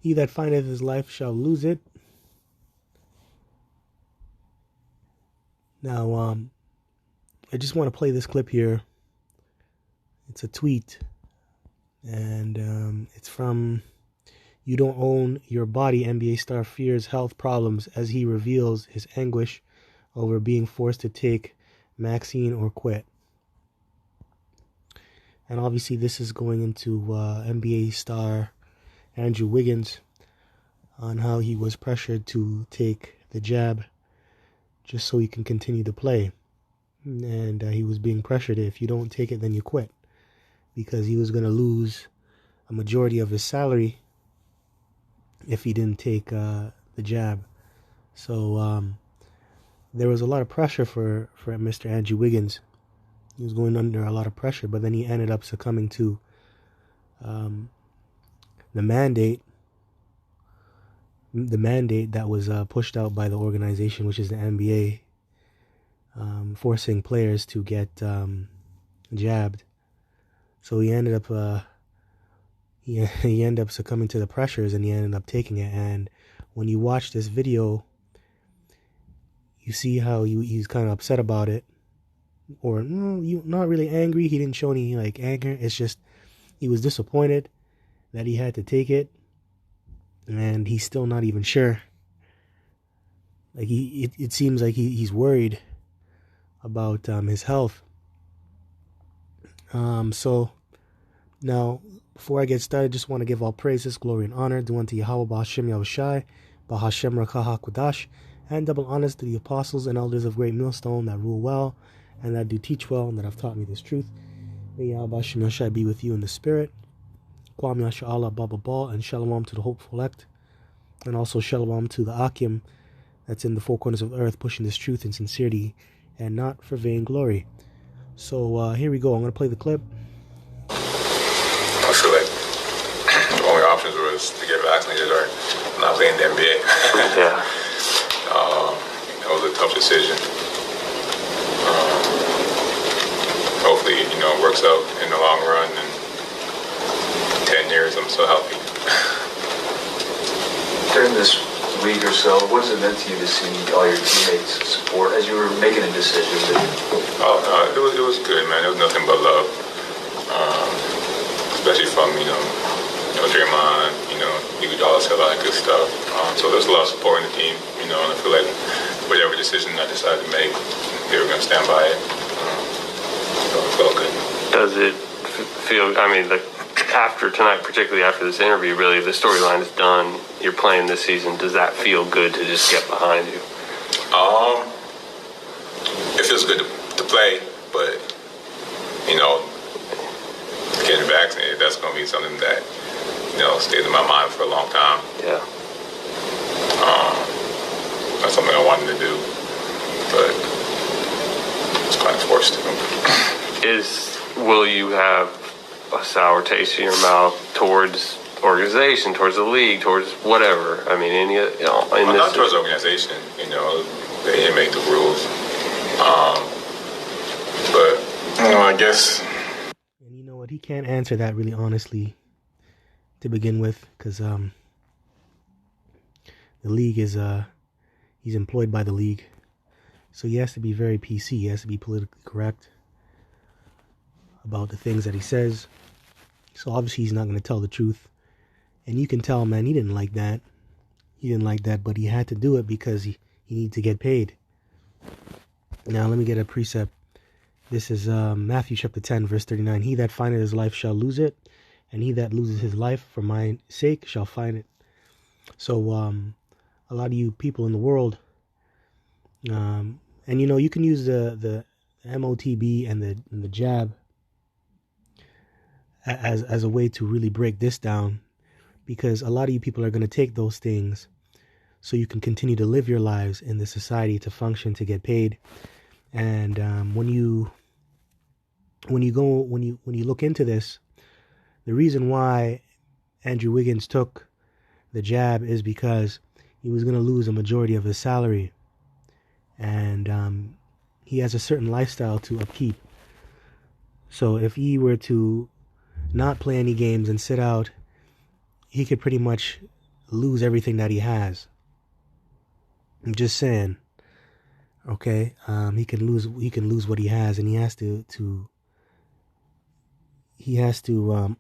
He that findeth his life shall lose it. Now, I just want to play this clip here. It's a tweet, and it's from You Don't Own Your Body. NBA star fears health problems as he reveals his anguish over being forced to take vaccine or quit. And obviously this is going into NBA star Andrew Wiggins on how he was pressured to take the jab just so he can continue to play. And he was being pressured, if you don't take it, then you quit. Because he was going to lose a majority of his salary if he didn't take the jab. So there was a lot of pressure for Mr. Andrew Wiggins. He was going under a lot of pressure, but then he ended up succumbing to the mandate that was pushed out by the organization, which is the NBA, forcing players to get jabbed. So he ended up he ended up succumbing to the pressures, and he ended up taking it. And when you watch this video, you see how he's kind of upset about it, or you not really angry. He didn't show any like anger. It's just he was disappointed that he had to take it, and he's still not even sure. Like it seems like he's worried about his health. So now, before I get started, just want to give all praises, glory, and honor due unto Yahweh Ba'Hashem Yahushai, Ba'Hashem Rakah HaKodash, and double honors to the apostles and elders of Great Millstone that rule well and that do teach well and that have taught me this truth. May Yahweh Ba'Hashem Yahushai be with you in the spirit. Kwam Yasha'Allah Baba Bal, and Shalom to the hopeful elect, and also Shalom to the Akim that's in the four corners of the earth, pushing this truth in sincerity and not for vain glory. So here we go. I'm going to play the clip. I feel like the only options was to get vaccinated or not play in the NBA. Yeah. That was a tough decision. Hopefully, it works out in the long run. And 10 years, I'm so healthy. During this week or so, what has it meant to you to see all your teammates support as you were making a decision? It was good, man. It was nothing but love. Especially from, Draymond, Iguodala said a lot of good stuff. So there's a lot of support in the team, and I feel like whatever decision I decided to make, they were going to stand by it. So it felt good. Does it feel, after tonight, particularly after this interview, really the storyline is done, you're playing this season, does that feel good to just get behind you? It feels good to play, but, getting vaccinated, that's going to be something that, stays in my mind for a long time. Yeah. That's something I wanted to do, but it's kind of forced to. Will you have a sour taste in your mouth towards organization, towards the league, towards whatever? Not towards the organization, they make the rules. But, I guess. And you know what? He can't answer that really honestly to begin with, because the league is he's employed by the league, so he has to be very PC. He has to be politically correct about the things that he says. So obviously he's not going to tell the truth, and you can tell, man, he didn't like that. But he had to do it because he needed to get paid. Now let me get a precept. This is Matthew chapter 10, verse 39. He that findeth his life shall lose it, and he that loses his life for my sake shall find it. So a lot of you people in the world, and you can use the MOTB and the jab as a way to really break this down, because a lot of you people are going to take those things so you can continue to live your lives in the society, to function, to get paid. And when you look into this, the reason why Andrew Wiggins took the jab is because he was going to lose a majority of his salary, and he has a certain lifestyle to upkeep. So if he were to not play any games and sit out, he could pretty much lose everything that he has. I'm just saying. Okay, he can lose what he has, and he has to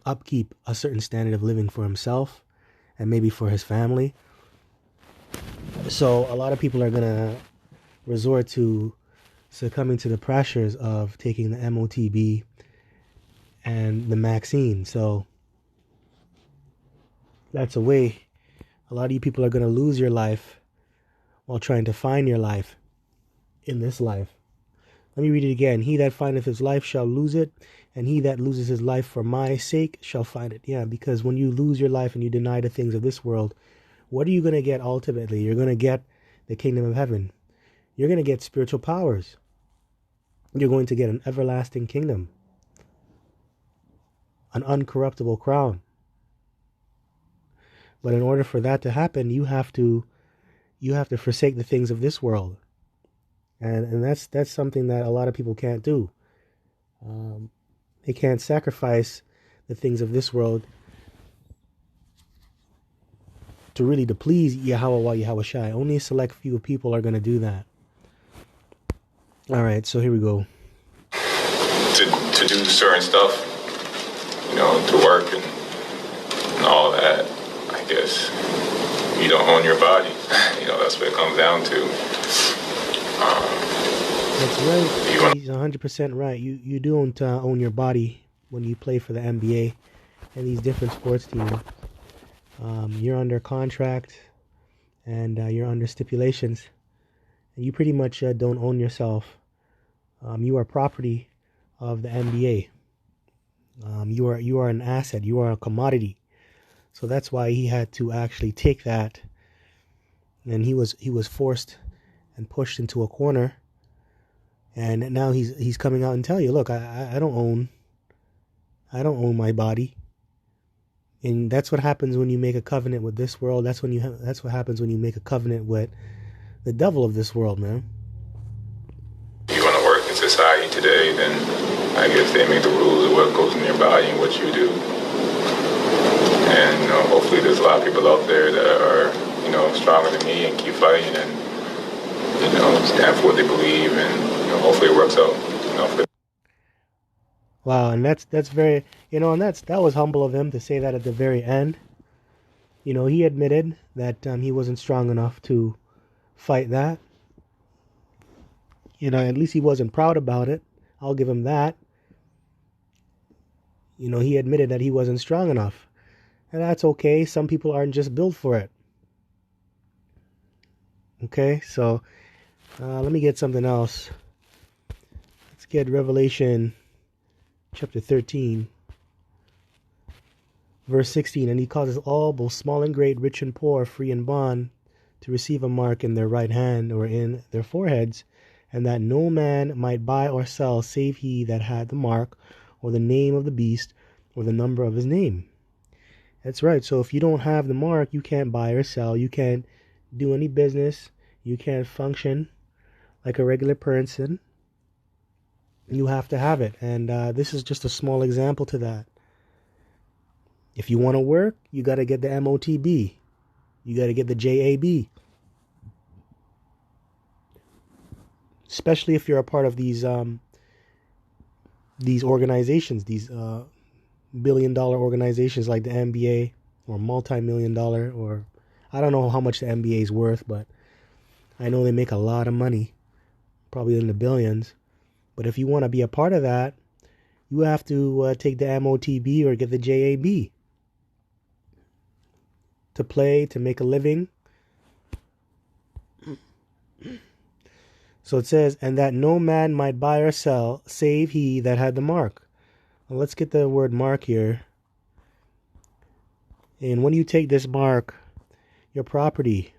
upkeep a certain standard of living for himself and maybe for his family. So a lot of people are gonna resort to succumbing to the pressures of taking the MOTB and the Maxine. So that's a way. A lot of you people are gonna lose your life while trying to find your life in this life. Let me read it again. He that findeth his life shall lose it, and he that loses his life for my sake shall find it. Yeah, because when you lose your life and you deny the things of this world, what are you going to get ultimately? You're going to get the kingdom of heaven. You're going to get spiritual powers. You're going to get an everlasting kingdom, an uncorruptible crown. But in order for that to happen, you have to forsake the things of this world. And that's something that a lot of people can't do. They can't sacrifice the things of this world to please Yahweh Yahushai. Only a select few people are going to do that. All right, so here we go. To do certain stuff, to work and all that, I guess you don't own your body. That's what it comes down to. That's right. He's 100% right. You don't own your body when you play for the NBA and these different sports teams. You're under contract and you're under stipulations, and you pretty much don't own yourself. You are property of the NBA. You are an asset. You are a commodity. So that's why he had to actually take that, and he was forced and pushed into a corner. And now he's coming out and tell you, look, I don't own my body. And that's what happens when you make a covenant with this world. That's what happens when you make a covenant with the devil of this world, man. If you want to work in society today, then I guess they make the rules of what goes in your body and what you do. And hopefully there's a lot of people out there that are stronger than me and keep fighting and stand for what they believe, and hopefully it works out. Wow, and that's very, and that was humble of him to say that at the very end. He admitted that he wasn't strong enough to fight that. At least he wasn't proud about it. I'll give him that. He admitted that he wasn't strong enough. And that's okay. Some people aren't just built for it. Okay, so let me get something else. Let's get Revelation chapter 13, verse 16. And he causes all, both small and great, rich and poor, free and bond, to receive a mark in their right hand or in their foreheads, and that no man might buy or sell save he that had the mark, or the name of the beast, or the number of his name. That's right. So if you don't have the mark, you can't buy or sell. You can't do any business. You can't function like a regular person. You have to have it. And this is just a small example to that. If you want to work, you got to get the MOTB. You got to get the JAB. Especially if you're a part of these organizations, these billion-dollar organizations like the NBA, or multi-million-dollar, or I don't know how much the NBA is worth, but I know they make a lot of money, probably in the billions. But if you want to be a part of that, you have to take the MOTB or get the JAB to play, to make a living. So it says, and that no man might buy or sell, save he that had the mark. Well, let's get the word mark here. And when you take this mark, your property,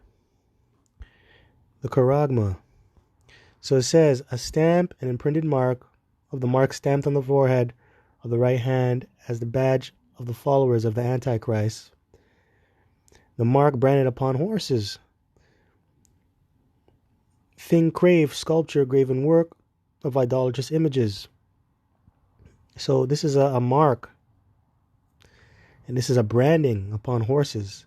the charagma. So it says, a stamp, an imprinted mark of the mark stamped on the forehead of the right hand as the badge of the followers of the Antichrist. The mark branded upon horses. Thing crave, sculpture, graven work of idolatrous images. So this is a mark, and this is a branding upon horses.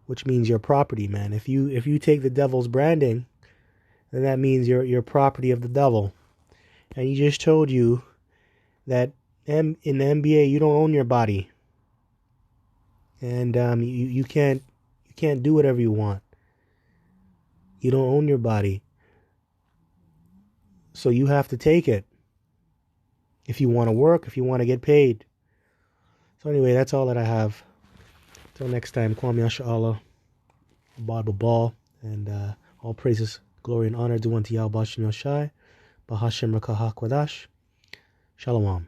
which means your property, man. If you take the devil's branding, then that means you're property of the devil. And he just told you that in the NBA you don't own your body, and you can't do whatever you want. You don't own your body, so you have to take it if you want to work, if you want to get paid. So anyway, that's all that I have. Till next time, Kwame Asha Bible Ball, and all praises, glory, and honor due unto Yahweh Bashim Yoshai, Bahashem Rakah Kwadash. Shalom.